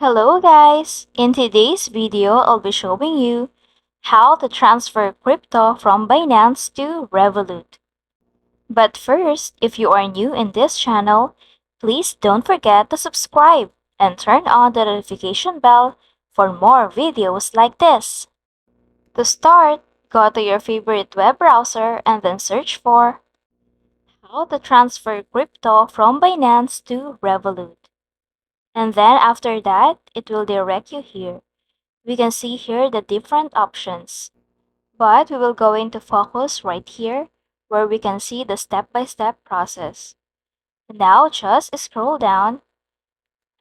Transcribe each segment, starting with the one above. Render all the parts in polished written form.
Hello guys! In today's video, I'll be showing you how to transfer crypto from Binance to Revolut. But first, if you are new in this channel, please don't forget to subscribe and turn on the notification bell for more videos like this. To start, go to your favorite web browser and then search for how to transfer crypto from Binance to Revolut. And then after that, it will direct you here. We can see here the different options. But we will going to focus right here where we can see the step-by-step process. Now just scroll down.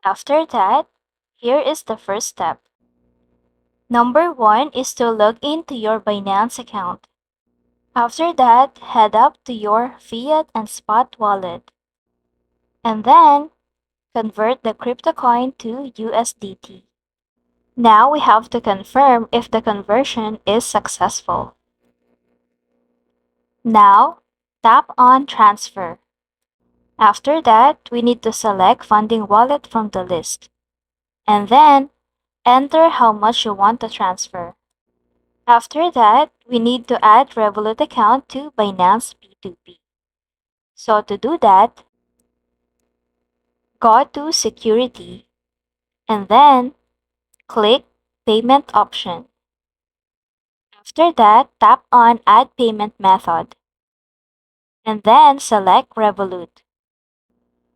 After that, here is the first step. Number 1 is to log into your Binance account. After that, head up to your fiat and spot wallet. And then, convert the crypto coin to USDT. Now we have to confirm if the conversion is successful. Now, tap on Transfer. After that, we need to select Funding Wallet from the list. And then, enter how much you want to transfer. After that, we need to add Revolut account to Binance P2P. So to do that, go to Security and then click Payment option. After that, tap on Add Payment Method and then select Revolut.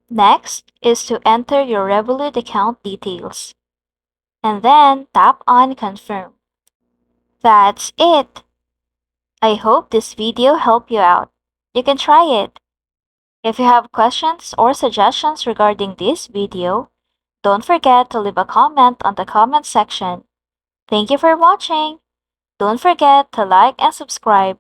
Next is to enter your Revolut account details and then tap on Confirm. That's it! I hope this video helped you out. You can try it. If you have questions or suggestions regarding this video, don't forget to leave a comment on the comment section. Thank you for watching. Don't forget to like and subscribe.